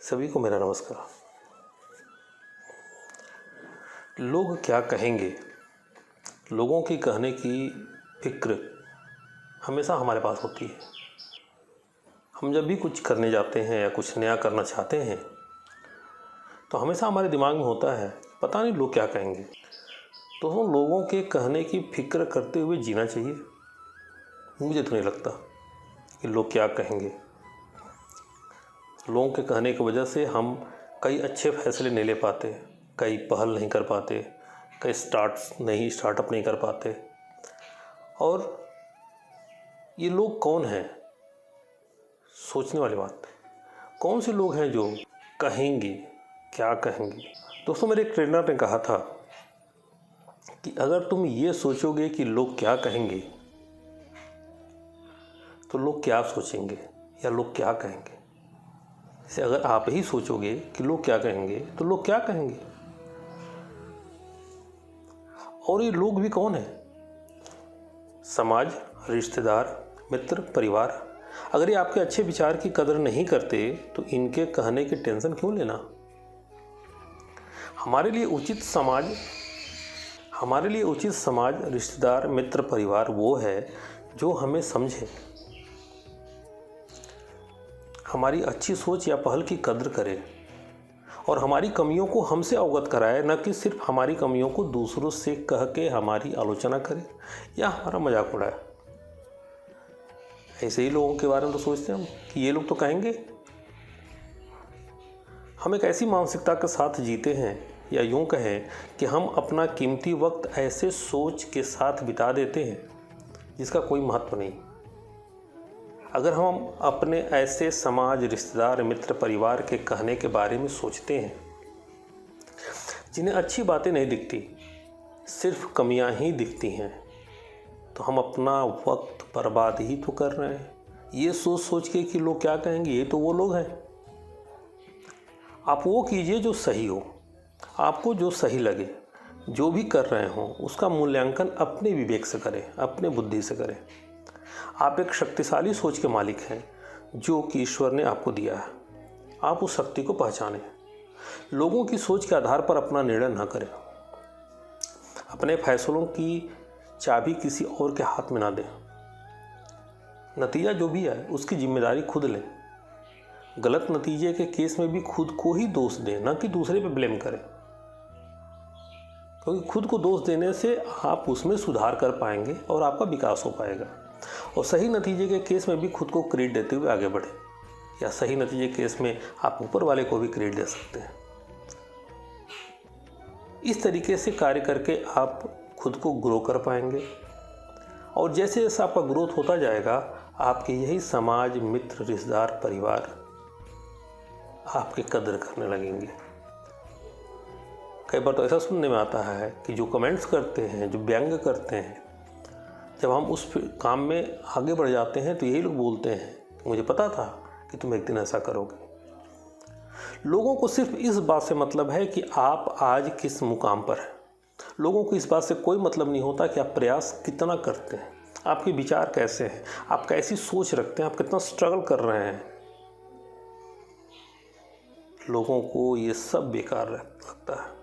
सभी को मेरा नमस्कार। लोग क्या कहेंगे, लोगों की कहने की फिक्र हमेशा हमारे पास होती है। हम जब भी कुछ करने जाते हैं या कुछ नया करना चाहते हैं तो हमेशा हमारे दिमाग में होता है पता नहीं लोग क्या कहेंगे। तो हम लोगों के कहने की फिक्र करते हुए जीना चाहिए। मुझे तो नहीं लगता कि लोग क्या कहेंगे। लोगों के कहने की वजह से हम कई अच्छे फैसले नहीं ले पाते, कई पहल नहीं कर पाते, कई स्टार्टअप नहीं कर पाते। और ये लोग कौन हैं, सोचने वाली बात है। कौन से लोग हैं जो कहेंगे, क्या कहेंगे। दोस्तों, मेरे एक ट्रेनर ने कहा था कि अगर तुम ये सोचोगे कि लोग क्या कहेंगे तो लोग क्या सोचेंगे या लोग क्या कहेंगे। जैसे अगर आप ही सोचोगे कि लोग क्या कहेंगे तो लोग क्या कहेंगे। और ये लोग भी कौन है? समाज, रिश्तेदार, मित्र, परिवार। अगर ये आपके अच्छे विचार की कदर नहीं करते तो इनके कहने की टेंशन क्यों लेना। हमारे लिए उचित समाज, रिश्तेदार, मित्र, परिवार वो है जो हमें समझे, हमारी अच्छी सोच या पहल की कद्र करे और हमारी कमियों को हमसे अवगत कराए, न कि सिर्फ हमारी कमियों को दूसरों से कह के हमारी आलोचना करे या हमारा मजाक उड़ाए। ऐसे ही लोगों के बारे में तो सोचते हैं हम कि ये लोग तो कहेंगे। हम एक ऐसी मानसिकता के साथ जीते हैं, या यूं कहें कि हम अपना कीमती वक्त ऐसे सोच के साथ बिता देते हैं जिसका कोई महत्व नहीं। अगर हम अपने ऐसे समाज, रिश्तेदार, मित्र, परिवार के कहने के बारे में सोचते हैं जिन्हें अच्छी बातें नहीं दिखती, सिर्फ कमियां ही दिखती हैं, तो हम अपना वक्त बर्बाद ही तो कर रहे हैं। ये सोच के कि लोग क्या कहेंगे, ये तो वो लोग हैं। आप वो कीजिए जो सही हो, आपको जो सही लगे। जो भी कर रहे हो उसका मूल्यांकन अपने विवेक से करें, अपने बुद्धि से करें। आप एक शक्तिशाली सोच के मालिक हैं जो कि ईश्वर ने आपको दिया है। आप उस शक्ति को पहचानें। लोगों की सोच के आधार पर अपना निर्णय न करें। अपने फैसलों की चाबी किसी और के हाथ में ना दें। नतीजा जो भी है उसकी जिम्मेदारी खुद लें। गलत नतीजे के केस में भी खुद को ही दोष दें, न कि दूसरे पे ब्लेम करें, क्योंकि खुद को दोष देने से आप उसमें सुधार कर पाएंगे और आपका विकास हो पाएगा। और सही नतीजे के केस में भी खुद को क्रेडिट देते हुए आगे बढ़े, या सही नतीजे के केस में आप ऊपर वाले को भी क्रेडिट दे सकते हैं। इस तरीके से कार्य करके आप खुद को ग्रो कर पाएंगे, और जैसे जैसे आपका ग्रोथ होता जाएगा आपके यही समाज, मित्र, रिश्तेदार, परिवार आपकी कदर करने लगेंगे। कई बार तो ऐसा सुनने में आता है कि जो कमेंट्स करते हैं, जो व्यंग करते हैं, जब हम उस काम में आगे बढ़ जाते हैं तो यही लोग बोलते हैं मुझे पता था कि तुम एक दिन ऐसा करोगे। लोगों को सिर्फ इस बात से मतलब है कि आप आज किस मुकाम पर हैं। लोगों को इस बात से कोई मतलब नहीं होता कि आप प्रयास कितना करते हैं, आपके विचार कैसे हैं, आप कैसी सोच रखते हैं, आप कितना स्ट्रगल कर रहे हैं। लोगों को ये सब बेकार लगता है।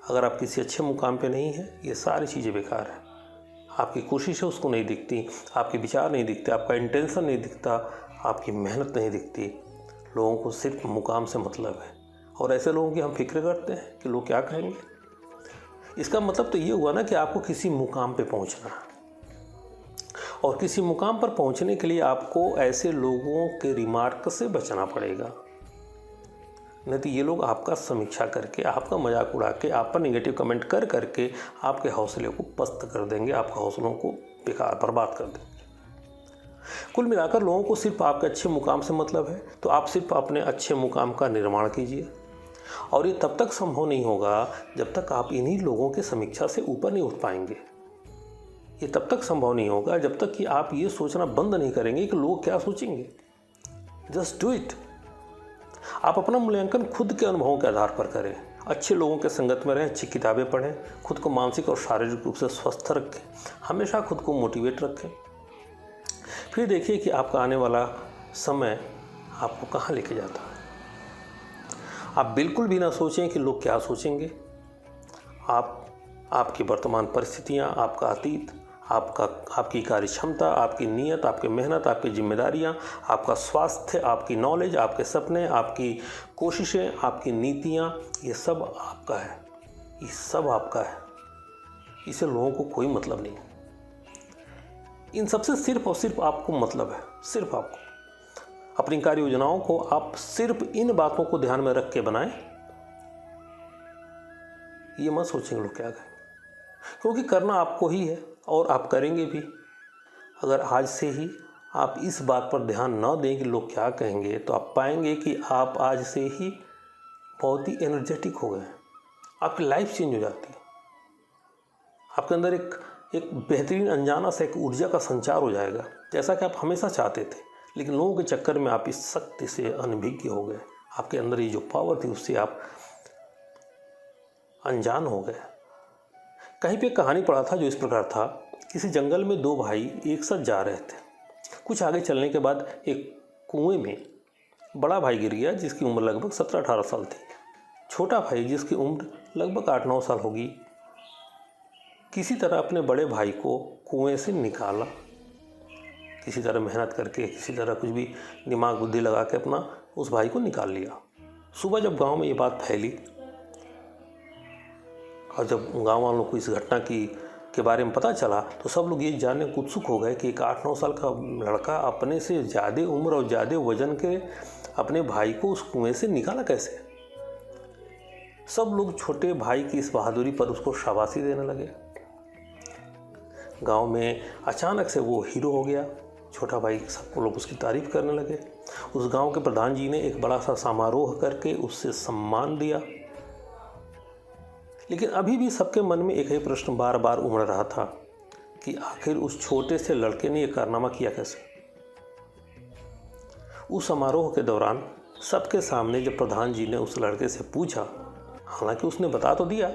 अगर आप किसी अच्छे मुकाम पे नहीं हैं, ये सारी चीज़ें बेकार हैं। आपकी कोशिशें उसको नहीं दिखती, आपके विचार नहीं दिखते, आपका इंटेंशन नहीं दिखता, आपकी मेहनत नहीं दिखती। लोगों को सिर्फ मुकाम से मतलब है, और ऐसे लोगों की हम फिक्र करते हैं कि लोग क्या कहेंगे। इसका मतलब तो ये हुआ ना कि आपको किसी मुकाम पे पहुंचना है, और किसी मुकाम पर पहुंचने के लिए आपको ऐसे लोगों के रिमार्क से बचना पड़ेगा। नहीं तो ये लोग आपका समीक्षा करके, आपका मजाक उड़ा के, आप पर नेगेटिव कमेंट कर करके आपके हौसले को पस्त कर देंगे, आपके हौसलों को बेकार बर्बाद कर देंगे। कुल मिलाकर लोगों को सिर्फ आपके अच्छे मुकाम से मतलब है, तो आप सिर्फ अपने अच्छे मुकाम का निर्माण कीजिए। और ये तब तक संभव नहीं होगा जब तक आप इन्हीं लोगों के समीक्षा से ऊपर नहीं उठ पाएंगे। ये तब तक संभव नहीं होगा जब तक कि आप ये सोचना बंद नहीं करेंगे कि लोग क्या सोचेंगे। Just do it. आप अपना मूल्यांकन खुद के अनुभवों के आधार पर करें। अच्छे लोगों के संगत में रहें, अच्छी किताबें पढ़ें, खुद को मानसिक और शारीरिक रूप से स्वस्थ रखें, हमेशा खुद को मोटिवेट रखें। फिर देखिए कि आपका आने वाला समय आपको कहाँ लेके जाता है। आप बिल्कुल भी ना सोचें कि लोग क्या सोचेंगे। आपकी वर्तमान परिस्थितियाँ, आपका अतीत, आपकी कार्य क्षमता, आपकी नीयत, आपकी मेहनत, आपकी जिम्मेदारियाँ, आपका स्वास्थ्य, आपकी नॉलेज, आपके सपने, आपकी कोशिशें, आपकी नीतियाँ, ये सब आपका है। ये सब आपका है। इससे लोगों को कोई मतलब नहीं। इन सबसे सिर्फ और सिर्फ आपको मतलब है, सिर्फ आपको। अपनी कार्य योजनाओं को आप सिर्फ इन बातों को ध्यान में रख के बनाएं। ये मत सोचेंगे लोग क्या कहेंगे, क्योंकि करना आपको ही है और आप करेंगे भी। अगर आज से ही आप इस बात पर ध्यान न दें कि लोग क्या कहेंगे, तो आप पाएंगे कि आप आज से ही बहुत ही एनर्जेटिक हो गए। आपकी लाइफ चेंज हो जाती है। आपके अंदर एक बेहतरीन अनजाना सा एक ऊर्जा का संचार हो जाएगा, जैसा कि आप हमेशा चाहते थे, लेकिन लोगों के चक्कर में आप इस शक्ति से अनभिज्ञ हो गए। आपके अंदर ये जो पावर थी उससे आप अनजान हो गए। कहीं पे कहानी पढ़ा था जो इस प्रकार था, किसी जंगल में दो भाई एक साथ जा रहे थे। कुछ आगे चलने के बाद एक कुएं में बड़ा भाई गिर गया, जिसकी उम्र लगभग 17-18 साल थी। छोटा भाई, जिसकी उम्र लगभग 8-9 साल होगी, किसी तरह अपने बड़े भाई को कुएं से निकाला। किसी तरह मेहनत करके, किसी तरह कुछ भी दिमाग बुद्धि लगा के अपना उस भाई को निकाल लिया। सुबह जब गांव में ये बात फैली और जब गांव वालों को इस घटना के बारे में पता चला, तो सब लोग ये जानने को उत्सुक हो गए कि एक 8-9 साल का लड़का अपने से ज़्यादा उम्र और ज़्यादा वजन के अपने भाई को उस कुएं से निकाला कैसे। सब लोग छोटे भाई की इस बहादुरी पर उसको शाबाशी देने लगे। गांव में अचानक से वो हीरो हो गया। छोटा भाई, सबको लोग उसकी तारीफ करने लगे। उस गांव के प्रधान जी ने एक बड़ा सा समारोह करके उससे सम्मान दिया। लेकिन अभी भी सबके मन में एक ही प्रश्न बार बार उमड़ रहा था कि आखिर उस छोटे से लड़के ने यह कारनामा किया कैसे। उस समारोह के दौरान सबके सामने जब प्रधान जी ने उस लड़के से पूछा, हालांकि उसने बता तो दिया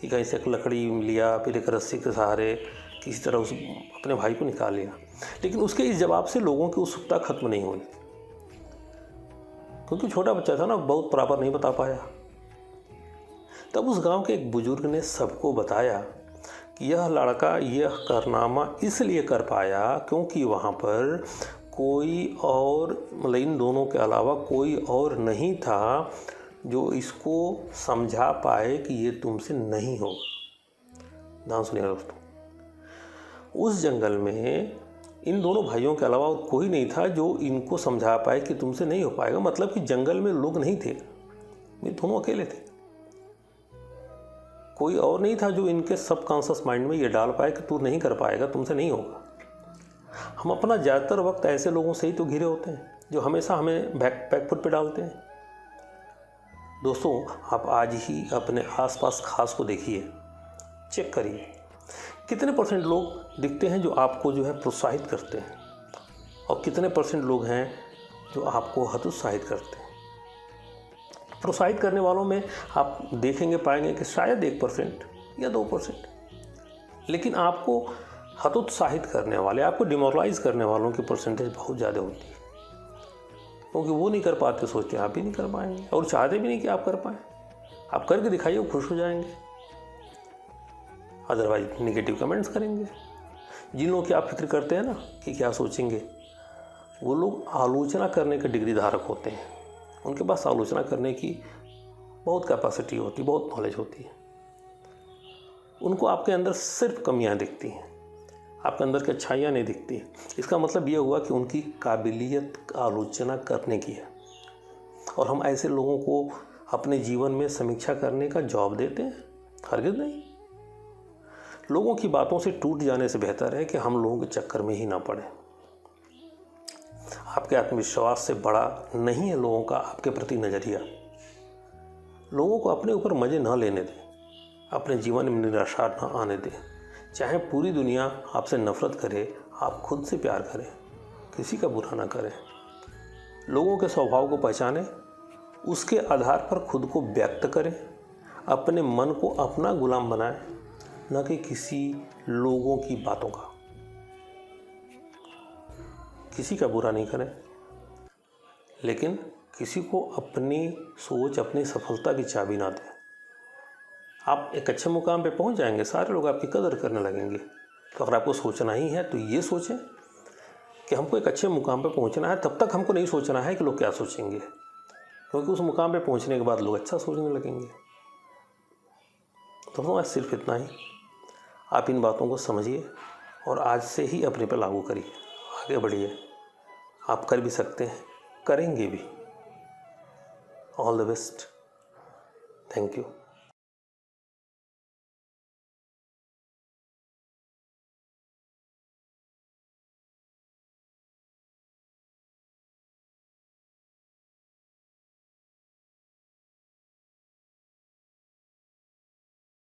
कि कहीं से एक लकड़ी लिया, फिर एक रस्सी के सहारे किसी तरह उस अपने भाई को निकाल लिया, लेकिन उसके इस जवाब से लोगों की उत्सुकता खत्म नहीं हुई, क्योंकि छोटा बच्चा था ना, बहुत बराबर नहीं बता पाया। तब उस गांव के एक बुजुर्ग ने सबको बताया कि यह लड़का यह कारनामा इसलिए कर पाया क्योंकि वहाँ पर कोई और, मतलब इन दोनों के अलावा कोई और नहीं था जो इसको समझा पाए कि ये तुमसे नहीं होगा। ध्यान सुनिएगा दोस्तों, उस जंगल में इन दोनों भाइयों के अलावा कोई नहीं था जो इनको समझा पाए कि तुमसे नहीं हो पाएगा। मतलब कि जंगल में लोग नहीं थे, ये दोनों अकेले थे। कोई और नहीं था जो इनके सबकॉन्शियस माइंड में ये डाल पाए कि तू नहीं कर पाएगा, तुमसे नहीं होगा। हम अपना ज़्यादातर वक्त ऐसे लोगों से ही तो घिरे होते हैं जो हमेशा हमें बैक फुट पे डालते हैं। दोस्तों, आप आज ही अपने आसपास खास को देखिए, चेक करिए कितने परसेंट लोग दिखते हैं जो आपको जो है प्रोत्साहित करते हैं और कितने परसेंट लोग हैं जो आपको हतोत्साहित करते हैं। प्रोत्साहित करने वालों में आप देखेंगे, पाएंगे कि शायद 1% या 2%, लेकिन आपको हतोत्साहित करने वाले, आपको डिमोरलाइज करने वालों की परसेंटेज बहुत ज़्यादा होती है, क्योंकि वो नहीं कर पाते, सोचते आप भी नहीं कर पाएंगे और चाहते भी नहीं कि आप कर पाएँ। आप करके दिखाइए, वो खुश हो जाएंगे, अदरवाइज नेगेटिव कमेंट्स करेंगे। जिन लोगों की आप फिक्र करते हैं ना कि क्या सोचेंगे, वो लोग आलोचना करने के डिग्री धारक होते हैं। उनके पास आलोचना करने की बहुत कैपेसिटी होती है, बहुत नॉलेज होती है। उनको आपके अंदर सिर्फ कमियां दिखती हैं, आपके अंदर की अच्छाइयाँ नहीं दिखती। इसका मतलब ये हुआ कि उनकी काबिलियत आलोचना करने की है, और हम ऐसे लोगों को अपने जीवन में समीक्षा करने का जॉब देते हैं? हरगिज़ नहीं। लोगों की बातों से टूट जाने से बेहतर है कि हम लोगों के चक्कर में ही ना पड़े। आपके आत्मविश्वास से बड़ा नहीं है लोगों का आपके प्रति नज़रिया। लोगों को अपने ऊपर मज़े ना लेने दें, अपने जीवन में निराशा ना आने दें। चाहे पूरी दुनिया आपसे नफरत करे, आप खुद से प्यार करें, किसी का बुरा ना करें। लोगों के स्वभाव को पहचानें, उसके आधार पर खुद को व्यक्त करें, अपने मन को अपना गुलाम बनाएं, न कि किसी लोगों की बातों का। किसी का बुरा नहीं करें, लेकिन किसी को अपनी सोच, अपनी सफलता की चाबी ना दें। आप एक अच्छे मुकाम पे पहुंच जाएंगे, सारे लोग आपकी कदर करने लगेंगे। तो अगर आपको सोचना ही है तो ये सोचें कि हमको एक अच्छे मुकाम पे पहुंचना है। तब तक हमको नहीं सोचना है कि लोग क्या सोचेंगे, क्योंकि उस मुकाम पे पहुंचने के बाद लोग अच्छा सोचने लगेंगे। तो बस सिर्फ इतना ही। आप इन बातों को समझिए और आज से ही अपने पर लागू करिए, आगे बढ़िए। आप कर भी सकते हैं, करेंगे भी। All the best. Thank you.